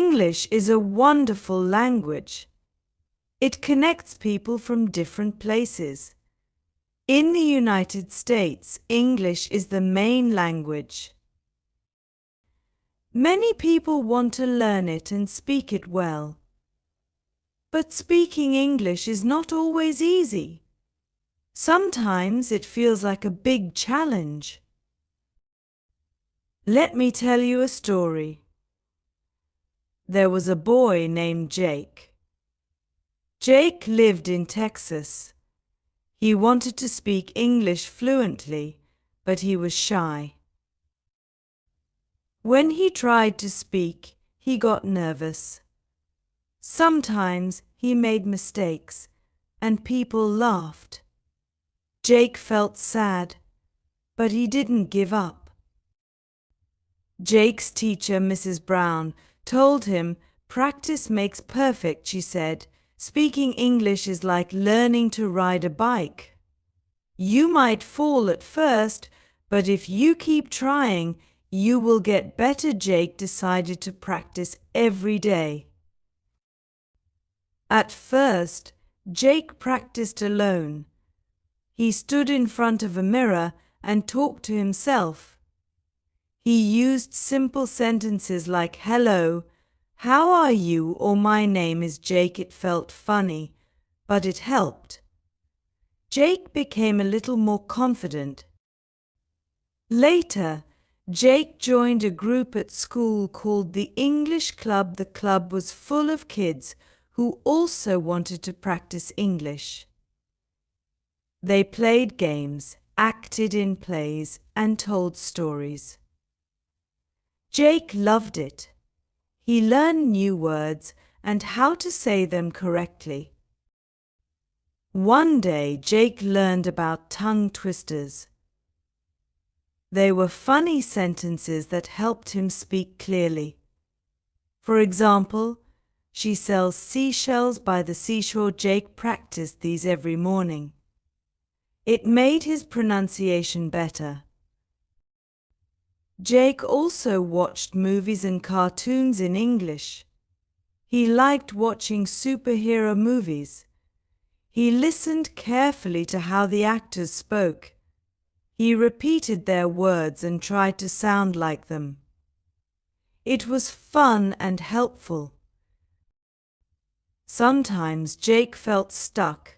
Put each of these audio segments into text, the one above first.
English is a wonderful language. It connects people from different places. In the United States, English is the main language. Many people want to learn it and speak it well. But speaking English is not always easy. Sometimes it feels like a big challenge. Let me tell you a story. There was a boy named Jake. Jake lived in Texas. He wanted to speak English fluently, but he was shy. When he tried to speak, he got nervous. Sometimes he made mistakes, and people laughed. Jake felt sad, but he didn't give up. Jake's teacher, Mrs. Brown, told him, "Practice makes perfect," she said. "Speaking English is like learning to ride a bike. You might fall at first, but if you keep trying, you will get better." Jake decided to practice every day. At first, Jake practiced alone. He stood in front of a mirror and talked to himself. He used simple sentences like "Hello, how are you?" or "My name is Jake." It felt funny, but it helped. Jake became a little more confident. Later, Jake joined a group at school called the English Club. The club was full of kids who also wanted to practice English. They played games, acted in plays, and told stories. Jake loved it. He learned new words and how to say them correctly. One day, Jake learned about tongue twisters. They were funny sentences that helped him speak clearly. For example, "She sells seashells by the seashore." Jake practiced these every morning. It made his pronunciation better. Jake also watched movies and cartoons in English. He liked watching superhero movies. He listened carefully to how the actors spoke. He repeated their words and tried to sound like them. It was fun and helpful. Sometimes Jake felt stuck.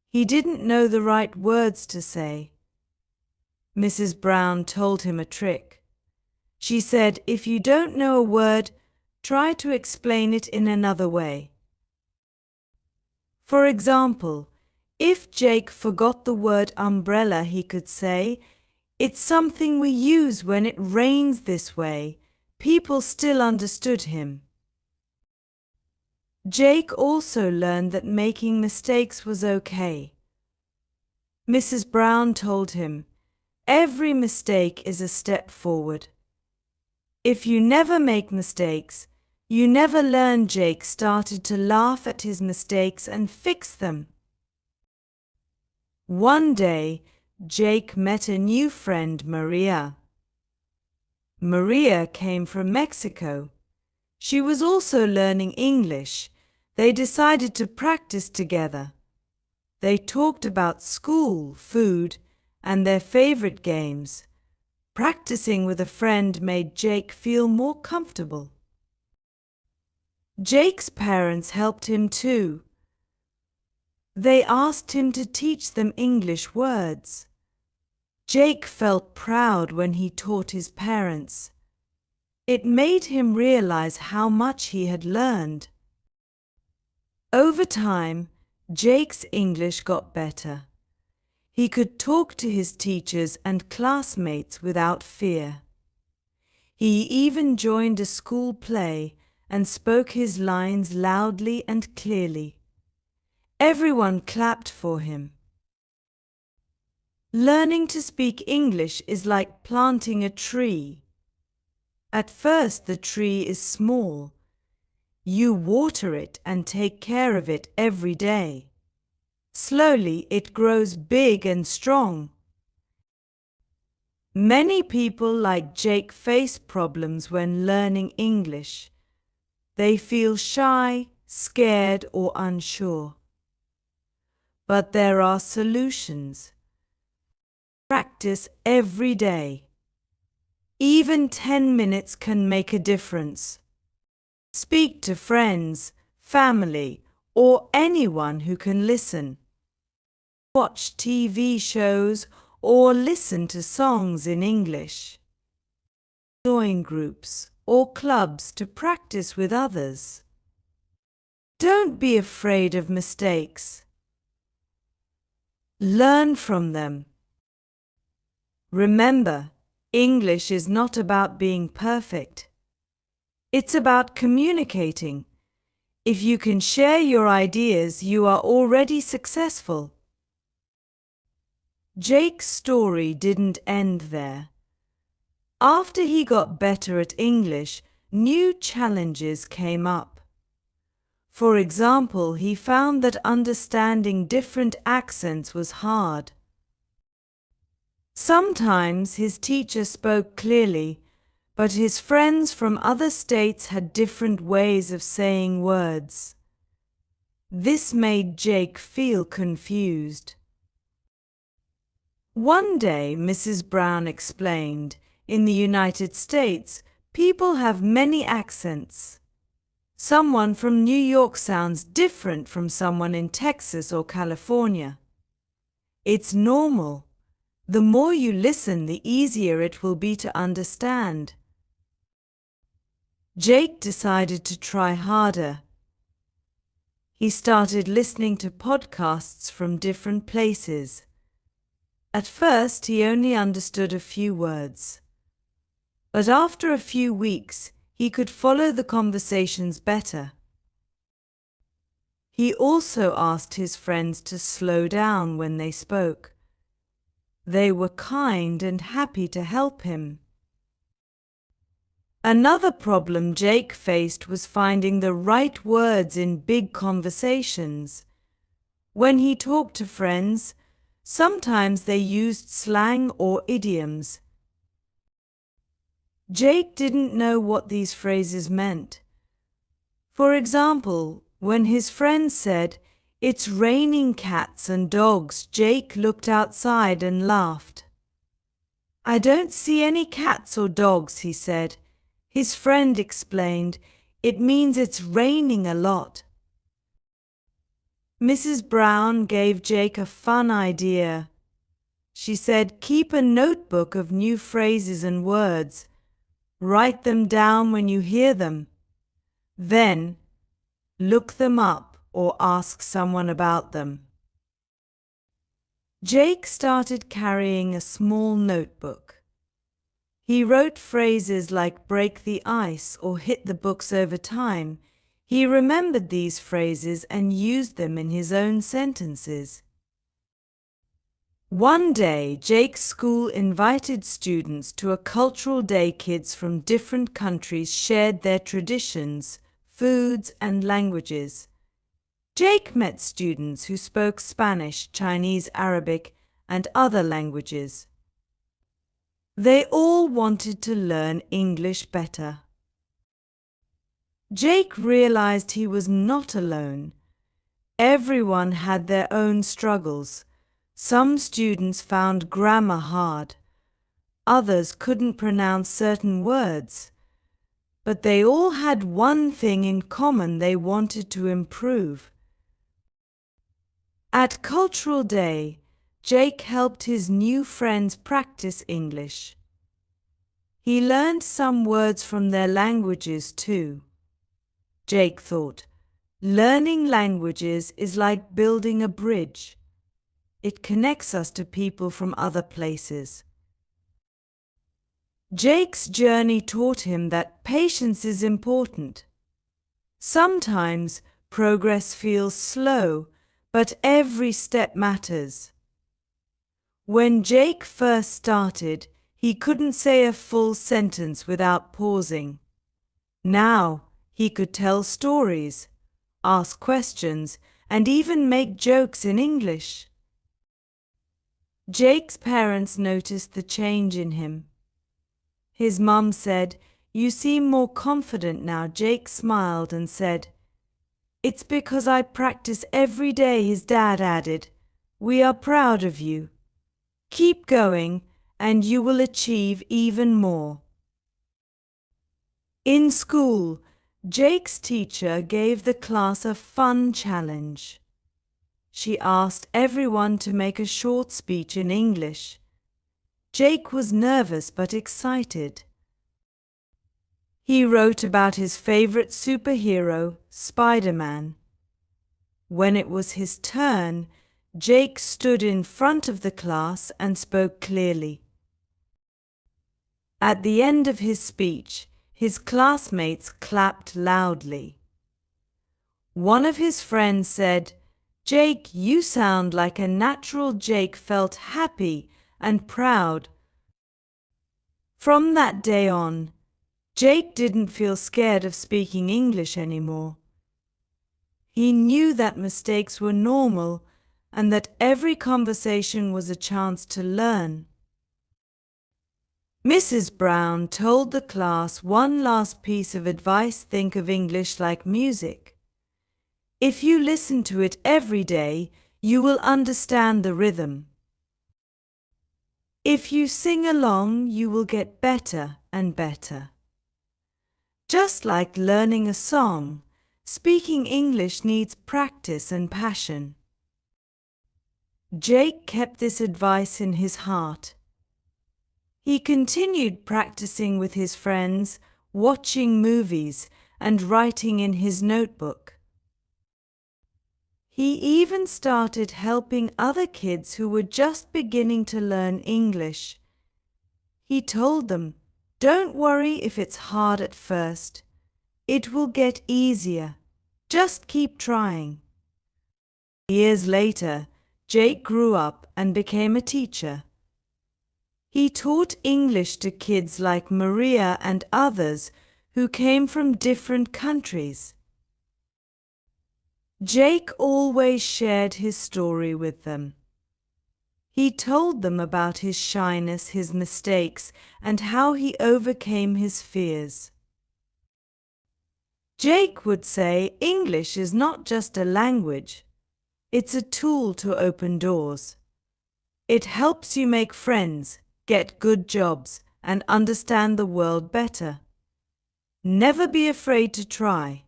He didn't know the right words to say. Mrs. Brown told him a trick. She said, "If you don't know a word, try to explain it in another way." For example, if Jake forgot the word umbrella, he could say, "It's something we use when it rains this way." People still understood him. Jake also learned that making mistakes was okay. Mrs. Brown told him, "Every mistake is a step forward. If you never make mistakes, you never learn." Jake started to laugh at his mistakes and fix them. One day, Jake met a new friend, Maria. Maria came from Mexico. She was also learning English. They decided to practice together. They talked about school, food, and their favorite games. Practicing with a friend made Jake feel more comfortable. Jake's parents helped him too. They asked him to teach them English words. Jake felt proud when he taught his parents. It made him realize how much he had learned. Over time, Jake's English got better. He could talk to his teachers and classmates without fear. He even joined a school play and spoke his lines loudly and clearly. Everyone clapped for him. Learning to speak English is like planting a tree. At first, the tree is small. You water it and take care of it every day. Slowly, it grows big and strong. Many people like Jake face problems when learning English. they feel shy, scared, or unsure. But there are solutions. Practice every day. Even 10 minutes can make a difference. Speak to friends, family, or anyone who can listen. Watch TV shows or listen to songs in English. Join groups or clubs to practice with others. Don't be afraid of mistakes. Learn from them. Remember, English is not about being perfect. It's about communicating. If you can share your ideas, you are already successful. Jake's story didn't end there. After he got better at English, new challenges came up. For example, he found that understanding different accents was hard. Sometimes his teacher spoke clearly, but his friends from other states had different ways of saying words. This made Jake feel confused. One day, Mrs. Brown explained, in the United States, people have many accents. Someone from New York sounds different from someone in Texas or California. It's normal. The more you listen, the easier it will be to understand. Jake decided to try harder. He started listening to podcasts from different places. At first, he only understood a few words. But after a few weeks, he could follow the conversations better. He also asked his friends to slow down when they spoke. They were kind and happy to help him. Another problem Jake faced was finding the right words in big conversations. When he talked to friends, sometimes they used slang or idioms. Jake didn't know what these phrases meant. For example, when his friend said, "It's raining cats and dogs," Jake looked outside and laughed. "I don't see any cats or dogs," he said. His friend explained, "It means it's raining a lot." Mrs. Brown gave Jake a fun idea. She said, "Keep a notebook of new phrases and words. Write them down when you hear them. Then, look them up or ask someone about them." Jake started carrying a small notebook. He wrote phrases like "break the ice" or "hit the books over time." He remembered these phrases and used them in his own sentences. One day, Jake's school invited students to a cultural day. Kids from different countries shared their traditions, foods, and languages. Jake met students who spoke Spanish, Chinese, Arabic, and other languages. They all wanted to learn English better. Jake realized he was not alone. Everyone had their own struggles. Some students found grammar hard. Others couldn't pronounce certain words. But they all had one thing in common: they wanted to improve. At Cultural Day, Jake helped his new friends practice English. He learned some words from their languages too. Jake thought, learning languages is like building a bridge. It connects us to people from other places. Jake's journey taught him that patience is important. Sometimes progress feels slow, but every step matters. When Jake first started, he couldn't say a full sentence without pausing. Now, he could tell stories, ask questions, and even make jokes in English. Jake's parents noticed the change in him. His mom said, You seem more confident now." Jake smiled and said, "It's because I practice every day," his dad added. "We are proud of you. Keep going, and you will achieve even more." In school, Jake's teacher gave the class a fun challenge. She asked everyone to make a short speech in English. Jake was nervous but excited. He wrote about his favorite superhero, Spider-Man. When it was his turn, Jake stood in front of the class and spoke clearly. At the end of his speech, his classmates clapped loudly. One of his friends said, "Jake, you sound like a natural." Jake felt happy and proud. From that day on, Jake didn't feel scared of speaking English anymore. He knew that mistakes were normal and that every conversation was a chance to learn. Mrs. Brown told the class one last piece of advice: think of English like music. If you listen to it every day, you will understand the rhythm. If you sing along, you will get better and better. Just like learning a song, speaking English needs practice and passion. Jake kept this advice in his heart. He continued practicing with his friends, watching movies, and writing in his notebook. He even started helping other kids who were just beginning to learn English. He told them, "Don't worry if it's hard at first. It will get easier. Just keep trying." Years later, Jake grew up and became a teacher. He taught English to kids like Maria and others who came from different countries. Jake always shared his story with them. He told them about his shyness, his mistakes, and how he overcame his fears. Jake would say, "English is not just a language. It's a tool to open doors. It helps you make friends, get good jobs, and understand the world better. Never be afraid to try."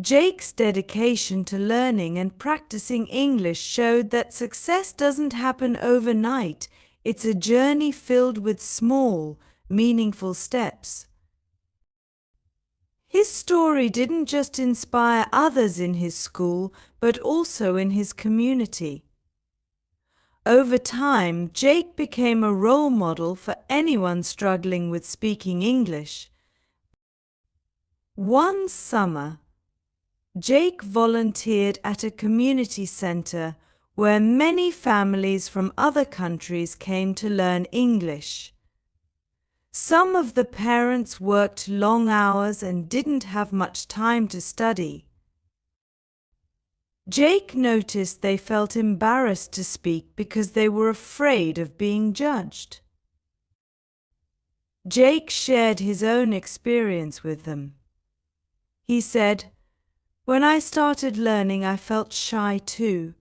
Jake's dedication to learning and practicing English showed that success doesn't happen overnight. It's a journey filled with small, meaningful steps. His story didn't just inspire others in his school, but also in his community. Over time, Jake became a role model for anyone struggling with speaking English. One summer, Jake volunteered at a community center where many families from other countries came to learn English. Some of the parents worked long hours and didn't have much time to study. Jake noticed they felt embarrassed to speak because they were afraid of being judged. Jake shared his own experience with them. He said, "When I started learning, I felt shy too.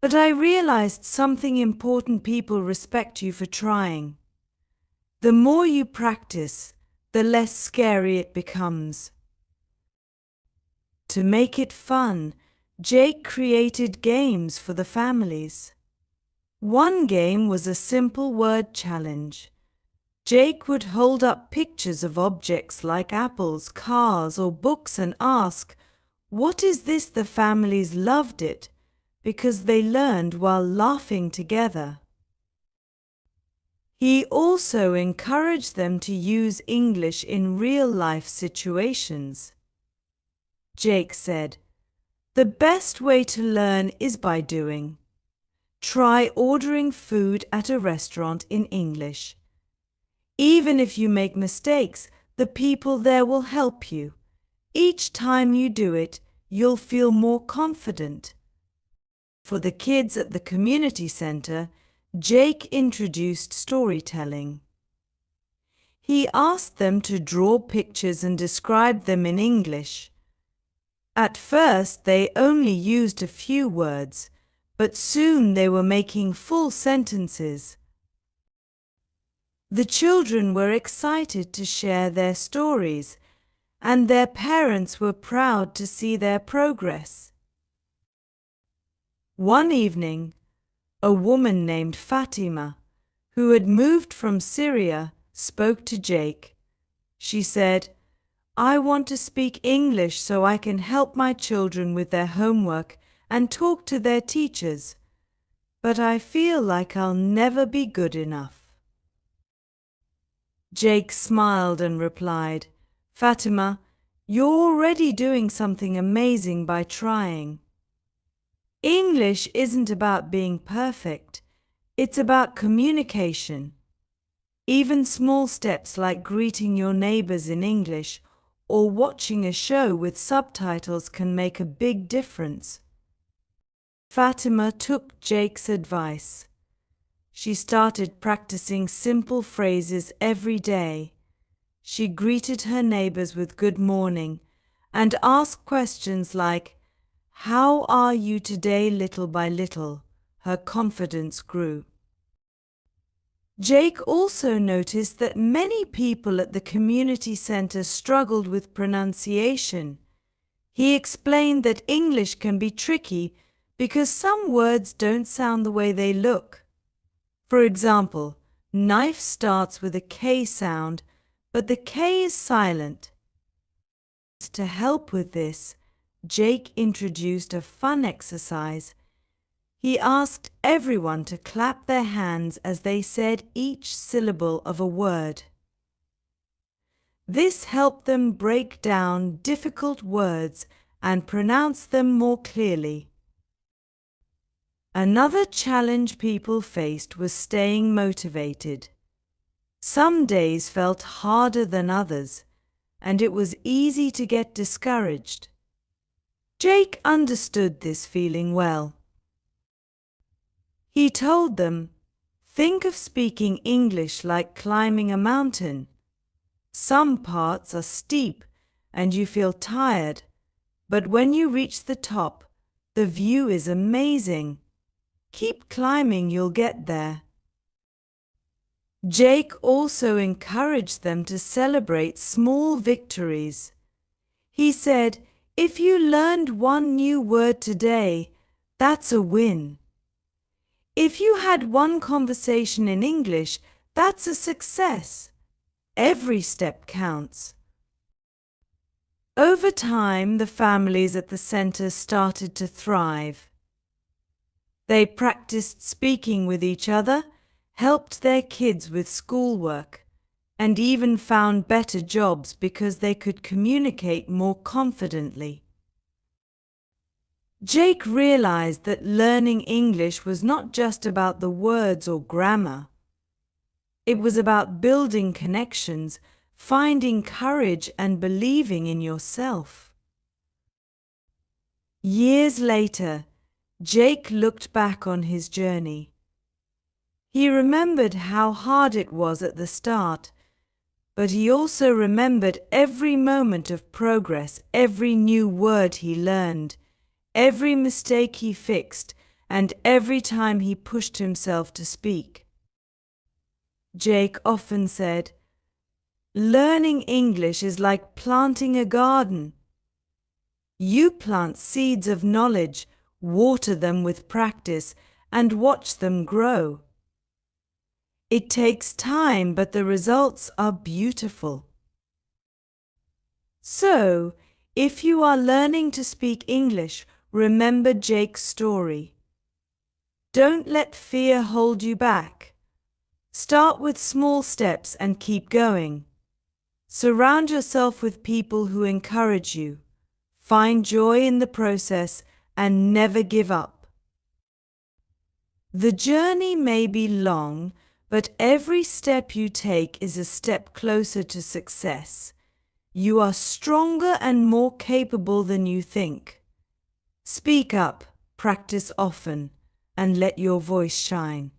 But I realized something important: people respect you for trying. The more you practice, the less scary it becomes." To make it fun, Jake created games for the families. One game was a simple word challenge. Jake would hold up pictures of objects like apples, cars, or books and ask, "What is this?" The families loved it because they learned while laughing together. He also encouraged them to use English in real-life situations. Jake said, "The best way to learn is by doing. Try ordering food at a restaurant in English. Even if you make mistakes, the people there will help you. Each time you do it, you'll feel more confident." For the kids at the community center, Jake introduced storytelling. He asked them to draw pictures and describe them in English. At first, they only used a few words, but soon they were making full sentences. The children were excited to share their stories, and their parents were proud to see their progress. One evening, a woman named Fatima, who had moved from Syria, spoke to Jake. She said, "I want to speak English so I can help my children with their homework and talk to their teachers, but I feel like I'll never be good enough." Jake smiled and replied, "Fatima, you're already doing something amazing by trying. English isn't about being perfect, it's about communication. Even small steps like greeting your neighbors in English or watching a show with subtitles can make a big difference." Fatima took Jake's advice. She started practicing simple phrases every day. She greeted her neighbors with good morning and asked questions like, "How are you today?" Little by little, her confidence grew. Jake also noticed that many people at the community center struggled with pronunciation. He explained that English can be tricky because some words don't sound the way they look. For example, knife starts with a K sound, but the K is silent. To help with this, Jake introduced a fun exercise. He asked everyone to clap their hands as they said each syllable of a word. This helped them break down difficult words and pronounce them more clearly. Another challenge people faced was staying motivated. Some days felt harder than others, and it was easy to get discouraged. Jake understood this feeling well. He told them, "Think of speaking English like climbing a mountain. Some parts are steep and you feel tired, but when you reach the top, the view is amazing. Keep climbing, you'll get there." Jake also encouraged them to celebrate small victories. He said, "If you learned one new word today, that's a win. If you had one conversation in English, that's a success. Every step counts." Over time, the families at the center started to thrive. They practiced speaking with each other, helped their kids with schoolwork, and even found better jobs because they could communicate more confidently. Jake realized that learning English was not just about the words or grammar. It was about building connections, finding courage, and believing in yourself. Years later, Jake looked back on his journey. He remembered how hard it was at the start, but he also remembered every moment of progress, every new word he learned, every mistake he fixed, and every time he pushed himself to speak. Jake often said, "Learning English is like planting a garden. You plant seeds of knowledge, water them with practice, and watch them grow. It takes time, but the results are beautiful." So, if you are learning to speak English, remember Jake's story. Don't let fear hold you back. Start with small steps and keep going. Surround yourself with people who encourage you. Find joy in the process and never give up. The journey may be long, but every step you take is a step closer to success. You are stronger and more capable than you think. Speak up, practice often, and let your voice shine.